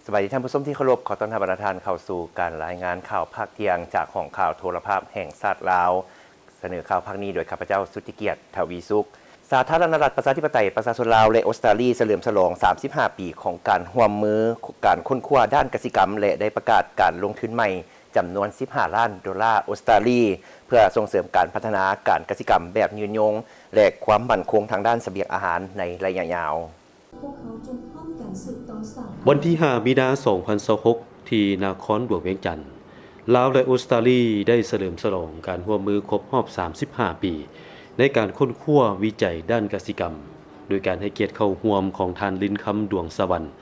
สวัสดีท่านผู้ชมที่เคารพขอต้อนรับประธานเข้าสู่การรายงานข่าวภาคเที่ยงจากห้องข่าวโทรภาพแห่งชาติลาวเสนอข่าวภาคนี้โดยข้าพเจ้าสุทธิเกียรติทวีสุขสาธารณรัฐประชาธิปไตยประชาชนลาวและออสเตรเลียเฉลิมฉลอง35 ปีของการร่วมมือการค้นคว้าด้านกสิกรรมและได้ประกาศการลงทุนใหม่จำนวน$15 ล้านออสเตรเลียเพื่อส่งเสริมการพัฒนาการกสิกรรมแบบยืนยงและความมั่นคงทางด้านเสบียงอาหารในระยะยาววันที่ 5 มีนาคม 2026 ที่นครหลวงเวียงจันทร์ลาวและออสเตรเลียได้เฉลิมฉลองการร่วมมือครบรอบ 35 ปี ในการค้นคว้าวิจัยด้านกสิกรรม โดยการให้เกียรติเข้าร่วมของท่านลินคำดวงสวรรค์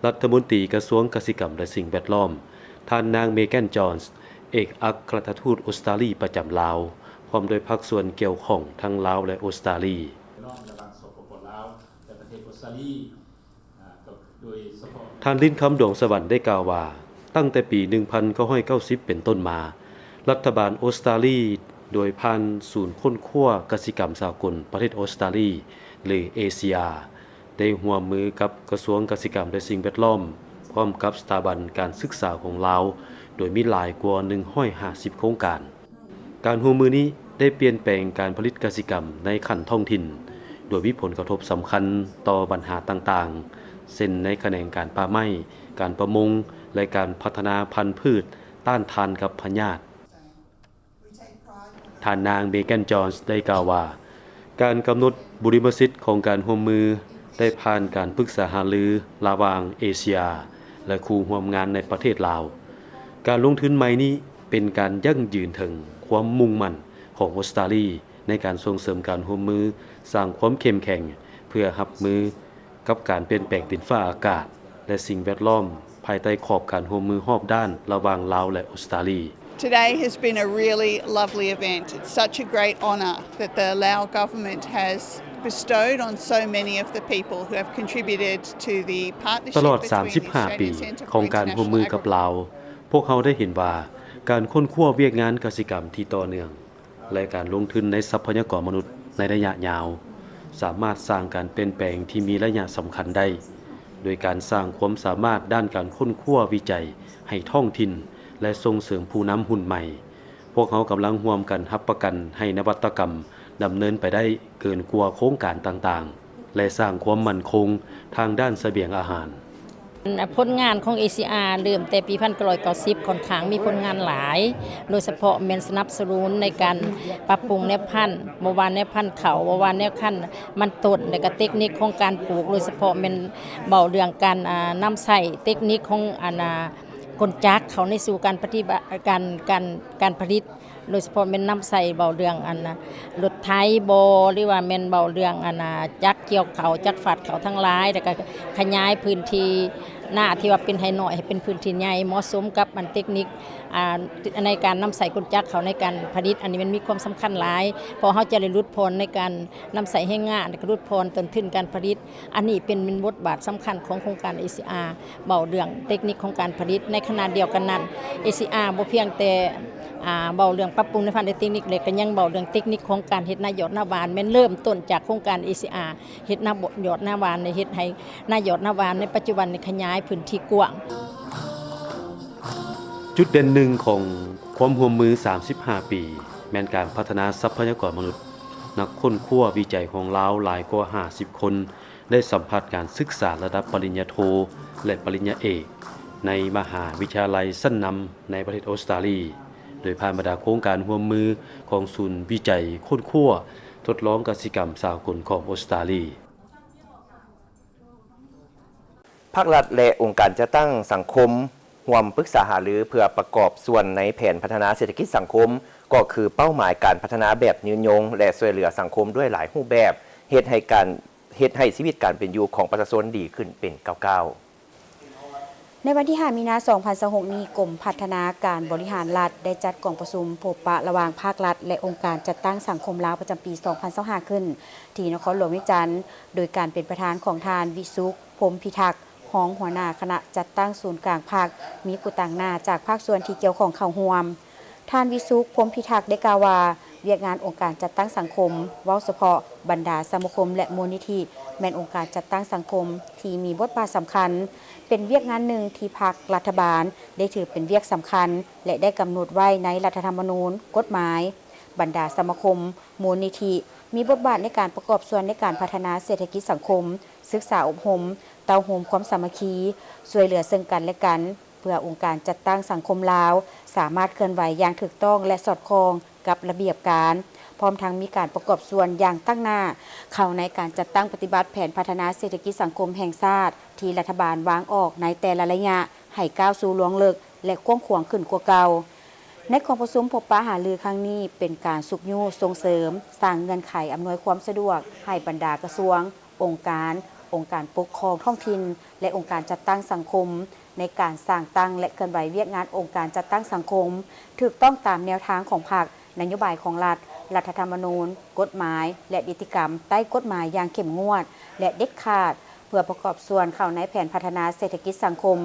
รัฐมนตรีกระทรวงกสิกรรมและสิ่งแวดล้อมท่านนางเมแกนจอนส์เอกอัครราชทูตออสเตรเลียประจำลาวพร้อมโดยภาคส่วนเกี่ยวข้องทั้งลาวและออสเตรเลียท่านลินคำดวงสวรรค์ได้กล่าวว่าตั้งแต่ปี 1990 เป็นต้นมารัฐบาลออสเตรเลียโดยผ่านศูนย์ค้นคว้ากสิกรรมสากลประเทศออสเตรเลียหรือ ACR ได้ร่วมมือกับกระทรวงกสิกรรมและสิ่งแวดล้อมพร้อมกับสถาบันการศึกษาของลาวโดยมีหลายกว่า150โครงการการร่วมมือนี้ได้เปลี่ยนแปลงการผลิตกสิกรรมในขั้นท้องถิ่นโดยมีผลกระทบสำคัญต่อปัญหาต่างๆเช่นในแขนงการป่าไม้การประมงและการพัฒนาพันธุ์พืชต้านทานกับพยาธิท่านนางเบแกนจอนส์ได้กล่าวว่าการกำหนดบุริมสิทธิ์ของการร่วมมือได้ผ่านการปรึกษาหารือระหว่างเอเชียและคู่ร่วมงานในประเทศลาวการลงทุนใหม่นี้เป็นการยั่งยืนถึงความมุ่งมั่นของออสเตรเลียในการส่งเสริมการร่วมมือสร้างความเข้มแข็งเพื่อรับมือกับการเปลี่ยนแปลงดินฟ้าอากาศและสิ่งแวดล้อมภายใต้ขอบการร่วมมือรอบด้านระหว่างลาวและออสเตรเลีย Today has been a really lovely event. It's such a great honour that the Lao government has bestowed on so many of the people who have contributed to the ต partnership ลอด between the 35 ปี Australian Centre ของ for การร่วมมือ International กับ Agriculture ลาวพวกเขาได้เห็นว่าการค้นคว้าเวียกงานกสิกรรมที่ต่อเนื่องและการลงทุนในทรัพยากรมนุษย์ในระยะยาวสามารถสร้างการเปลี่ยนแปลงที่มีระยะสำคัญได้โดยการสร้างความสามารถด้านการค้นคว้าวิจัยให้ท้องถิ่นและส่งเสริมผู้นำหุ้นใหม่พวกเขากำลังร่วมกันรับประกันให้นวัตกรรมดำเนินไปได้เกินกว่าโครงการต่างๆและสร้างความมั่นคงทางด้านเสบียงอาหารผลงานของ ACR เริ่มแต่ปี1990ค่อนข้างมีผลงานหลายโดยเฉพาะแม่นสนับสนุนในการปรับปรุงแนวพันธุ์บ่ว่าแนวพันธุ์เขาบ่ว่าแนวพันธุ์มันต้นและก็เทคนิคของการปลูกโดยเฉพาะแม่นเบาเรื่องการนำใช้เทคนิคของกลจักรเขาในสู่การปฏิบัติการผลิตโดยเฉพาะแม่นนำใส่เบาเรื่องรถไถบ่หรือว่าแม่นเบาเรื่องจักรเกี่ยวเขาจักรฝัดเขาทั้งหลายแล้วก็ขยายพื้นที่หน้าที่ว่าเป็นให้น้อยให้เป็นพื้นที่ใหญ่เหมาะสมกับเทคนิคในการนำใส่กลจักรเขาในการผลิตอันนี้มันมีความสำคัญหลายเพราะเขาจะได้ลดพลในการนำใส่แรงงานและก็ลดพลต้นทุนการผลิตอันนี้เป็นบทบาทสำคัญของโครงการ ACR เบาเรื่องเทคนิคของการผลิตในขณะเดียวกันนั้น ACR บ่เพียงแต่เบาเรื่องปรับปรุงในพันธุ์เทคนิคเล็กก็ยังเบาเรื่องเทคนิคของการเฮ็ดนายอดหน้าหวานแม่นเริ่มต้นจากโครงการ ACR เฮ็ดยอดหน้าหวานในเฮ็ดให้นายอดหน้าหวานในปัจจุบันขยายพื้นที่กว้างจุดเด่นหนึ่งของความร่วมมือ35ปีแม่นการพัฒนาทรัพยากรมนุษย์นักค้นคว้าวิจัยของลาวหลายกว่า50คนได้สัมผัสการศึกษาระดับปริญญาโทและปริญญาเอกในมหาวิทยาลัยชั้นนำในประเทศออสเตรเลียโดยผ่านบรรดาโครงการร่วมมือของศูนย์วิจัยค้นคว้าทดลองกสิกรรมสากลของออสเตรเลียภาครัฐและองค์การจัดตั้งสังคมร่วมปรึกษาหารือเพื่อประกอบส่วนในแผนพัฒนาเศรษฐกิจสังคมก็คือเป้าหมายการพัฒนาแบบยืนยงและช่วยเหลือสังคมด้วยหลายรูปแบบเฮ็ดให้ชีวิตการเป็นอยู่ของประชาชนดีขึ้นเป็นก้าวในวันที่ 5 มีนาคม 2026 นี้กรมพัฒนาการบริหารรัฐได้จัดกองประชุมพบปะระหว่างภาครัฐและองค์การจัดตั้งสังคมลาวประจำปี 2025 ขึ้นที่นครหลวงเวียงจันทร์โดยการเป็นประธานของทานวิสุขพรหมพิทักษ์รองหัวหน้าคณะจัดตั้งศูนย์กลางภาคมีผู้ต่างหน้าจากภาคส่วนที่เกี่ยวข้องเข้าร่วมท่านวิสุขพรหมพิทักษ์ได้กล่าวว่าเวียกงานองค์การจัดตั้งสังคมเว้าเฉพาะบรรดาสมาคมและมูลนิธิแม่นองค์การจัดตั้งสังคมที่มีบทบาทสำคัญ เป็นเวียกงานหนึ่งที่พรรครัฐบาลได้ถือเป็นเวียกสำคัญและได้กำหนดไว้ในรัฐธรรมนูญกฎหมายบรรดาสมาคมมูลนิธิมีบทบาทในการประกอบส่วนในการพัฒนาเศรษฐกิจสังคมศึกษาอบรมเต้าโฮมความสามัคคีช่วยเหลือซึ่งกันและกันเพื่อองค์การจัดตั้งสังคมลาวสามารถเคลื่อนไหวอย่างถูกต้องและสอดคล้องกับระเบียบการพร้อมทั้งมีการประกอบส่วนอย่างตั้งหน้าเข้าในการจัดตั้งปฏิบัติแผนพัฒนาเศรษฐกิจสังคมแห่งชาติที่รัฐบาลวางออกในแต่ละระยะให้ก้าวสู่ล่วงลึกและกว้างขวางขึ้นกว่าเก่าในกองประชุมพบปะหารือครั้งนี้เป็นการสุขยุส่งเสริมสร้างเงื่อนไขอำนวยความสะดวกให้บรรดากระทรวงองค์การปกครองท้องถิ่นและองค์การจัดตั้งสังคมในการสร้างตั้งและเคลื่อนไหวเวียกงานองค์การจัดตั้งสังคมถูกต้องตามแนวทางของพรรคนโยบายของรัฐรัฐธรรมนูญกฎหมายและนิติกรรมใต้กฎหมายอย่างเข้มงวดและเด็ดขาดเพื่อประกอบส่วนเข้าในแผนพัฒนาเศรษฐกิจสังคม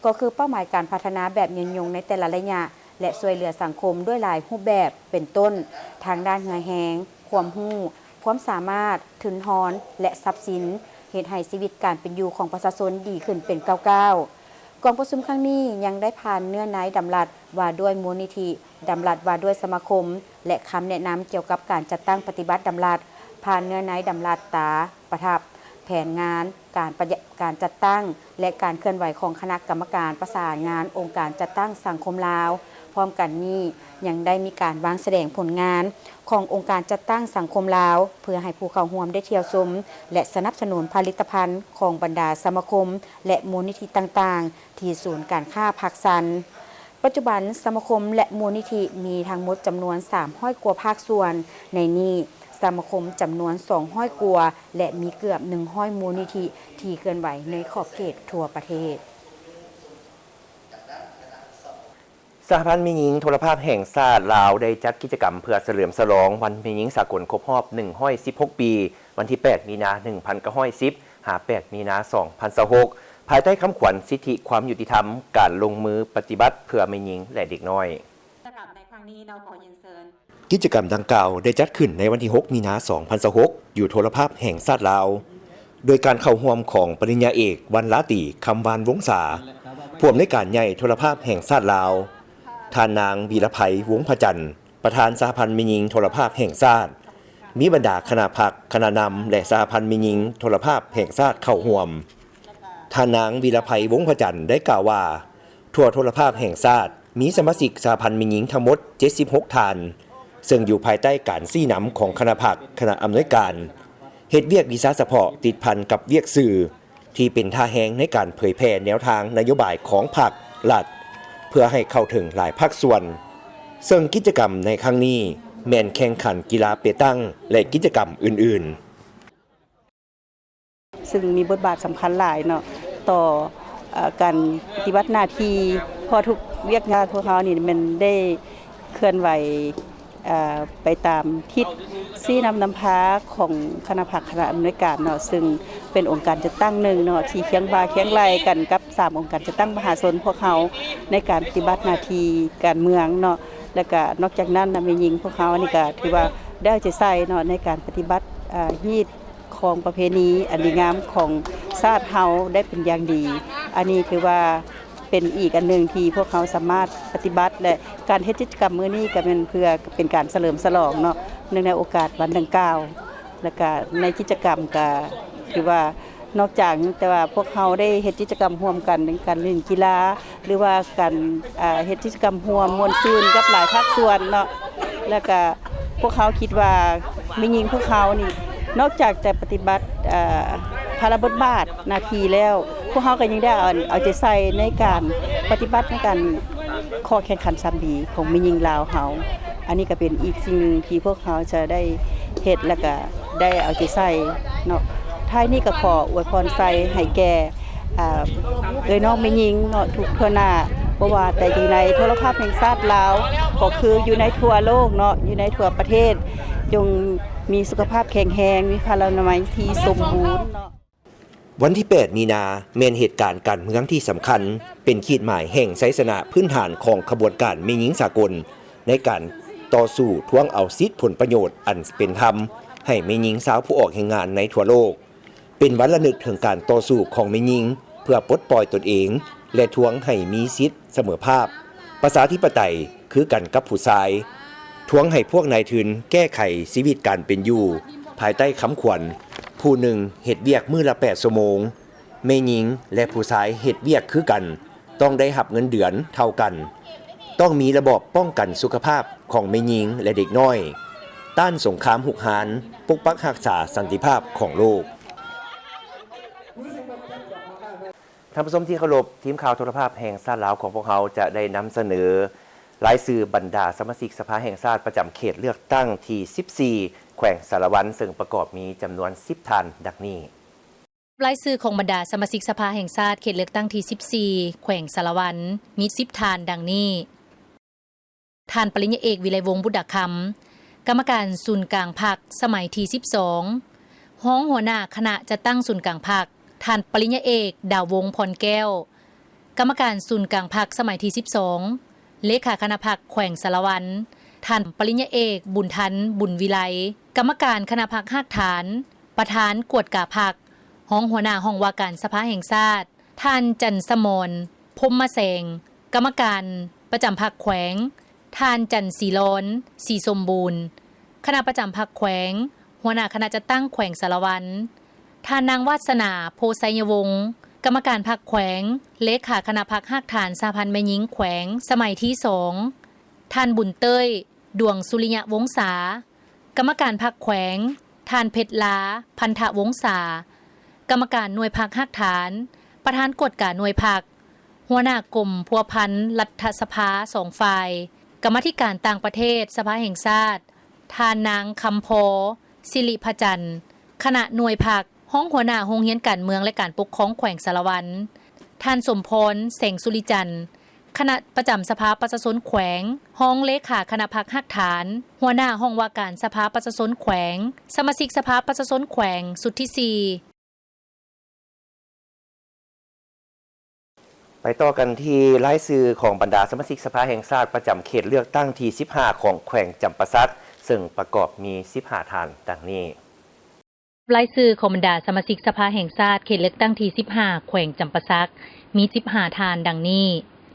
ก็คือเป้าหมายการพัฒนาแบบยืนยงในแต่ละระยะและช่วยเหลือสังคมด้วยหลายรูปแบบเป็นต้นทางด้านเหือแหงความรู้ความสามารถทุนทอนและทรัพย์สินเฮ็ดให้ชีวิตการเป็นอยู่ของประชาชนดีขึ้นเป็นก้าวๆกองประชุมครั้งนี้ยังได้ผ่านเนื้อในดำรัสว่าด้วยมูลนิธิดำรัสว่าด้วยสมาคมและคำแนะนำเกี่ยวกับการจัดตั้งปฏิบัติดำรัสผ่านเนื้อในดำรัสตาประทับแผนงานการจัดตั้งและการเคลื่อนไหวของคณะกรรมการประสานงานองค์การจัดตั้งสังคมลาวพร้อมกันนี้ยังได้มีการวางแสดงผลงานขององค์การจัดตั้งสังคมลาวเพื่อให้ผู้เข้าร่วมได้เที่ยวชมและสนับสนุนผลิตภัณฑ์ของบรรดาสมาคมและมูลนิธิต่างๆที่ศูนย์การค้าภาคสันปัจจุบันสมาคมและมูลนิธิมีทั้งหมดจำนวน300 กว่าภาคส่วนในนี้สมาคมจำนวน200 กว่าและมีเกือบ100มูลนิธิที่เคลื่อนไหวในขอบเขตทั่วประเทศสหพันธ์แม่หญิงโทรภาพแห่งชาติลาวได้จัดกิจกรรมเพื่อเฉลิมฉลองวันแม่หญิงสากลครบรอบ116 ปีวันที่ 8 มีนา1910 8 มีนา2026ภายใต้คำขวัญสิทธิความยุติธรรมการลงมือปฏิบัติเพื่อแม่หญิงและเด็กน้อยในครั้งนี้เราขอเรียนเชิญกิจกรรมดังกล่าวได้จัดขึ้นในวันที่ 6 มีนา2026 อยู่โทรภาพแห่งชาติลาวโดยการเข้าร่วมของปริญญาเอกวรรณลาตีคำวานวงศาผู้อำนวยการใหญ่โทรภาพแห่งชาติลาวท่านนางวีรไพวงศ์พจันทร์ประธานสหพันธ์แม่หญิงโทรภาพแห่งชาติมีบรรดาคณะพรรคคณะนำและสหพันธ์แม่หญิงโทรภาพแห่งชาติเข้าร่วมท่านนางวีรไพวงศ์พจันทร์ได้กล่าวว่าทั่วโทรภาพแห่งชาติมีสมาชิกสหพันธ์แม่หญิงทั้งหมด76ท่านซึ่งอยู่ภายใต้การชี้นำของคณะพรรคคณะอำนวยการเฮ็ดเวียกวิชาเฉพาะติดพันกับเวียกสื่อที่เป็นท่าแหงในการเผยแพร่แนวทางนโยบายของพรรครัฐเพื่อให้เข้าถึงหลายภาคส่วนซึ่งกิจกรรมในครั้งนี้แม่นแข่งขันกีฬาเปตังและกิจกรรมอื่นๆซึ่งมีบทบาทสำคัญหลายเนาะต่อการปฏิบัติหน้าที่พอทุกเวียกงานพวกเขานี่มันได้เคลื่อนไหวไปตามทิศชี้นำพาของคณะพรรคคณะอำนวยการเนาะซึ่งเป็นองค์การจัดตั้งหนึ่งเนาะที่เคียงบ่าเคียงไหลกันกับ3องค์การจัดตั้งมหาชนพวกเขาในการปฏิบัติหน้าที่การเมืองเนาะแล้วก็นอกจากนั้นแม่หญิงพวกเขานี่ก็ถือว่าได้ใจใส่เนาะในการปฏิบัติฮีตของประเพณีอันดีงามของชาติเฮาได้เป็นอย่างดีอันนี้คือว่าเป็นอีกอันหนึ่งที่พวกเขาสามารถปฏิบัติและการเฮ็ดกิจกรรมมื้อนี้ก็เป็นเพื่อเป็นการเฉลิมฉลองเนาะในโอกาสวันดังกล่าวและก็ในกิจกรรมก็คือว่านอกจากแต่ว่าพวกเขาได้เฮ็ดกิจกรรมร่วมกันในการเล่นกีฬาหรือว่าการเฮ็ดกิจกรรมร่วมม่วนซื่นกับหลายภาคส่วนเนาะแล้วก็พวกเขาคิดว่าแม่หญิงพวกเขานี่นอกจากจะปฏิบัติภารบทบาทหน้าที่แล้วพวกเขาก็ยังได้เอาใจใส่ในการปฏิบัติในการข้อแข่งขันซัมบีของแม่หญิงลาวเฮาอันนี้ก็เป็นอีกสิ่งหนึ่งที่พวกเขาจะได้เฮ็ดแล้วก็ได้เอาใจใส่เนาะท้ายนี้ก็ขออวยพรใส่ให้แก่น้องแม่หญิงเนาะทุกทั่วหน้าเพราะว่าแต่อยู่ในโทรภาพแห่งชาติลาวก็คืออยู่ในทั่วโลกเนาะอยู่ในทั่วประเทศจงมีสุขภาพแข็งแรงมีพลานามัยที่สมบูรณ์เนาะวันที่ 8 มีนาแม่นเหตุการณ์การเมืองที่สำคัญเป็นขีดหมายแห่งไสยชนะพื้นฐานของขบวนการแม่หญิงสากลในการต่อสู้ทวงเอาสิทธิผลประโยชน์อันเป็นธรรมให้แม่หญิงสาวผู้ออกแห่งงานในทั่วโลกเป็นวันระลึกถึงการต่อสู้ของแม่หญิง เพื่อปลดปล่อยตนเองและทวงให้มีสิทธิเสมอภาพประชาธิปไตยคือกันกับผู้ชายทวงให้พวกนายทุนแก้ไขชีวิตการเป็นอยู่ภายใต้คำขวัญผู้หนึ่งเฮ็ดเวียกมื้อละ8 ชั่วโมงแม่หญิงและผู้ชายเฮ็ดเวียกคือกันต้องได้รับเงินเดือนเท่ากันต้องมีระบบป้องกันสุขภาพของแม่หญิงและเด็กน้อยต้านสงครามหุกหาญปกปักรักษาสันติภาพของโลกท่านผู้ชมที่เคารพทีมข่าวโทรภาพแห่งชาติลาวของพวกเราจะได้นำเสนอรายชื่อบรรดาสมาชิกสภาแห่งชาติประจำเขตเลือกตั้งที่14แขวงสารวันซึ่งประกอบมีจำนวน10ท่านดังนี้รายชื่อของบรรดาสมาชิกสภาแห่งชาติเขตเลือกตั้งที่14แขวงสารวันมี10ท่านดังนี้ท่านปริญญาเอกวิไลวงศ์บุตรคำกรรมการศูนย์กลางพรรคสมัยที่12ห้องหัวหน้าคณะจัดตั้งศูนย์กลางพรรคท่านปริญญาเอกดาววงศ์พรแก้วกรรมการศูนย์กลางพรรคสมัยที่12เลขาคณะพรรคแขวงสารวันท่านปริญญาเอกบุญทันบุญวิไลกรรมการคณะพรรคหักฐานประธานกวดกาพรรคห้องหัวหน้าห้องว่าการสภาแห่งชาติท่านจันสมรพรหมแสงกรรมการประจำพรรคแขวงท่านจันศรีล้นศรีสมบูรณ์คณะประจำพรรคแขวงหัวหน้าคณะจัดตั้งแขวงสารวันท่านนางวาสนาโพไซยวงศ์กรรมการพรรคแขวงเลขาคณะพรรคหักฐานสหพันธ์แม่หญิงแขวงสมัยที่2ท่านบุญเต้ยดวงสุริยะวงศากรรมการพรรคแขวงท่านเพชรลาพันธวงศากรรมการหน่วยพรรคหักฐานประธานกฎการหน่วยพรรคหัวหน้ากลุ่มพัวพันธ์รัฐสภา2ฝ่ายกรรมาธิการต่างประเทศสภาแห่งชาติท่านนางคำโพสิริพจันทร์คณะหน่วยพรรคห้องหัวหน้าโรงเรียนการเมืองและการปกครองแขวงสารวันท่านสมพรแสงสุริจันทร์คณะประจำสภาประชาชนแขวงห้องเลขาคณะพรรคหักฐานหัวหน้าห้องว่าการสภาประชาชนแขวงสมาชิกสภาประชาชนแขวงสุดที่ไปต่อกันที่รายชื่อของบรรดาสมาชิกสภาแห่งชาติประจำเขตเลือกตั้งที่15ของแขวงจำปาสักซึ่งประกอบมี15ท่านดังนี้รายชื่อของบรรดาสมาชิกสภาแห่งชาติเขตเลือกตั้งที่15แขวงจำปาสักมี15ท่านดังนี้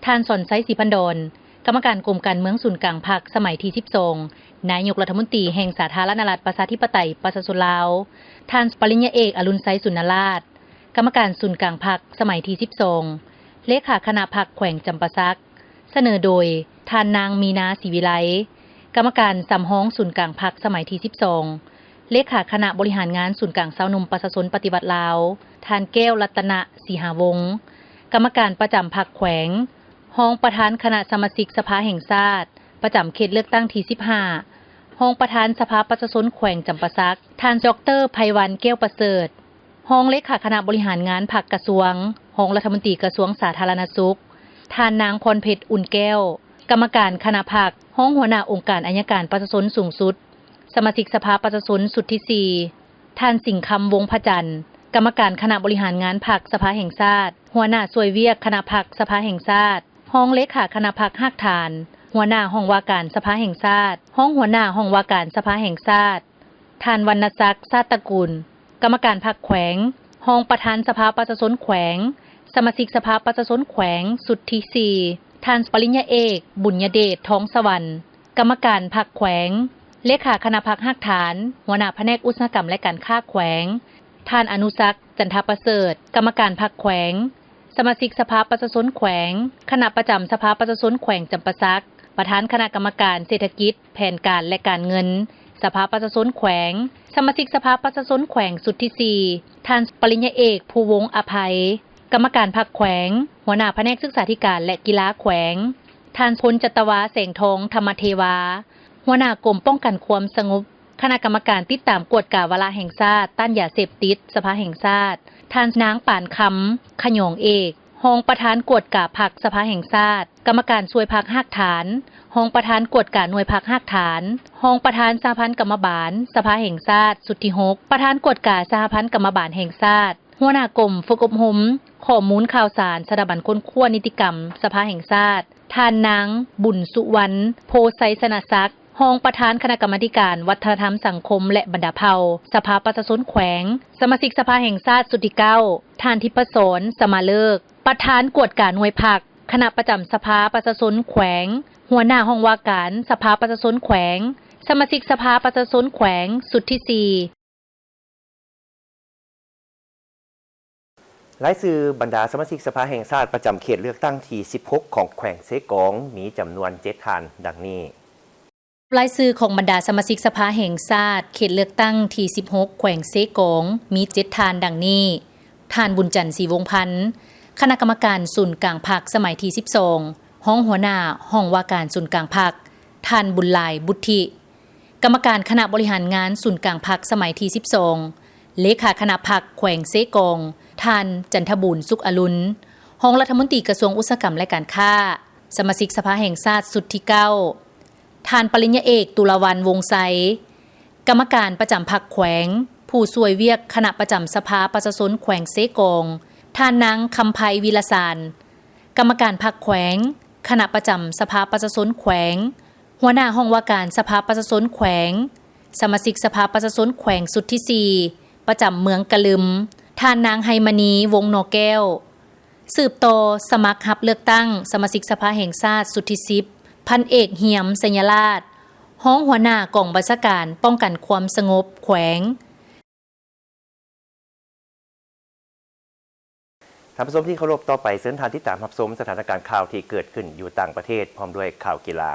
ท่านสนไซศรีพันดรกรรมการกลุ่มการเมืองศูนย์กลางพรรคสมัยที่12นายกรัฐมนตรีแห่งสาธารณรัฐประชาธิปไตยประชาชนลาวท่านปริญญาเอกอรุณไซสุนราชกรรมการศูนย์กลางพรรคสมัยที่12เลขาคณะพรรคแขวงจำปาสักเสนอโดยท่านนางมีนาศรีวิไลกรรมการสำห้องศูนย์กลางพรรคสมัยที่12เลขาคณะบริหารงานศูนย์กลางชาวหนุ่มประชาชนปฏิบัติลาวท่านแก้วรัตนะศรีหาวงศ์กรรมการประจำพรรคแขวงห้องประธานคณะสมาชิกสภาแห่งชาติประจำเขตเลือกตั้งที่15ห้องประธานสภาประชาชนแขวงจำปาสักท่านดร.ไพวันแก้วประเสริฐห้องเลขาคณะบริหารงานพรรคกระทรวงห้องรัฐมนตรีกระทรวงสาธารณสุขท่านนางพรเพชรอุ่นแก้วกรรมการคณะพรรคห้องหัวหน้าองค์การอัยการประชาชนสูงสุดสมาชิกสภาประชาชนสุดที่4ท่านสิงห์คำวงศ์พจันทร์กรรมการคณะบริหารงานพรรคสภาแห่งชาติหัวหน้าส่วยเวียกคณะพรรคสภาแห่งชาติห้องเลขาคณะพรรคหักฐานหัวหน้าห้องว่าการสภาแห่งชาติห้องหัวหน้าห้องว่าการสภาแห่งชาติท่านวรรณศักดิ์ชาติตระกูลกรรมการพรรคแขวงห้องประธานสภาประชาชนแขวงสมาชิกสภาประชาชนแขวงสุดที่4ท่านปริญญาเอกบุญญเดชทองสวรรค์กรรมการพรรคแขวงเลขาคณะพรรคหักฐานหัวหน้าแผนกอุตสาหกรรมและการค้าแขวงท่านอนุศักดิ์จันทประเสริฐกรรมการพรรคแขวงสมาชิกสภาประชาชนแขวงคณะประจำสภาประชาชนแขวงจำปาสักประธานคณะกรรมการเศรษฐกิจแผนการและการเงินสภาประชาชนแขวงสมาชิกสภาประชาชนแขวงสุดที่4ท่านปริญญาเอกภูวงศ์อภัยกรรมการพรรคแขวงหัวหน้าแผนกศึกษาธิการและกีฬาแขวงท่านพลจัตวาแสงทองธรรมเทวาหัวหน้ากรมป้องกันความสงบคณะกรรมการติดตามกวดกาวาระแห่งชาติต้านยาเสพติดสภาแห่งชาติท่านนางป่านคำขยองเอกห้องประธานกวดกาพรรคสภาแห่งชาติกรรมการช่วยพรรคหักฐานห้องประธานกวดกาหน่วยพรรคหักฐานห้องประธานสหพันธ์กรรมบาลสภาแห่งชาติสุดที่6ประธานกวดกาสหพันธ์กรรมบาลแห่งชาติหัวหน้ากรมฝึกอบรมข้อมูลข่าวสารสถาบันค้นคว้านิติกรรมสภาแห่งชาติท่านนางบุญสุวรรณโพไซสนศักดิ์ รองประธานคณะกรรมาการวัฒนธรรมสังคมและบรรดาเผ่าสภาประชาชนแขวงสมาชิกสภาแห่งชาติสุดที่9ท่านทิพย์สนสมาเลิกประธานกวดการหน่วยผักคณะประจำสภาประชาชนแขวงหัวหน้าห้องว่าการสภาประชาชนแขวงสมาชิกสภาประชาชนแขวงสุดที่4รายชื่อบรรดาสมาชิกสภาแห่งชาติประจำเขตเลือกตั้งที่16ของแขวงเซกองมีจำนวน7ท่านดังนี้รายชื่อของบรรดาสมาชิกสภาแห่งชาติเขตเลือกตั้งที่16แขวงเซกองมี7ท่านดังนี้ท่านบุญจันทร์ศรีวงศ์พันธ์คณะกรรมการศูนย์กลางพรรคสมัยที่12ห้องหัวหน้าห้องว่าการศูนย์กลางพรรคท่านบุญหลายบุตถิกรรมการคณะบริหารงานศูนย์กลางพรรคสมัยที่12เลขาคณะพรรคแขวงเซกองท่านจันทบุญสุขอรุณห้องรัฐมนตรีกระทรวงอุตสาหกรรมและการค้าสมาชิกสภาแห่งชาติสุดที่9ท่านปริญญาเอกตุลาวันวงศ์ไสกรรมการประจำพรรคแขวงผู้ช่วยเวียกคณะประจำสภาประชาชนแขวงเซกองท่านนางคำไพวีรสารกรรมการพรรคแขวงคณะประจำสภาประชาชนแขวงหัวหน้าห้องว่าการสภาประชาชนแขวงสมาชิกสภาประชาชนแขวงสุดที่4ประจำเมืองกะลึมท่านนางไฮมณีวงศ์นอแก้วสืบต่อสมัครรับเลือกตั้งสมาชิกสภาแห่งชาติสุดที่10พันเอกเหียมสัญราชห้องหัวหน้ากองบัญชาการป้องกันความสงบแขวงท่านผู้ชมที่เคารพต่อไปเส้นทางที่ตามรับชมสถานการณ์ข่าวที่เกิดขึ้นอยู่ต่างประเทศพร้อมด้วยข่าวกีฬา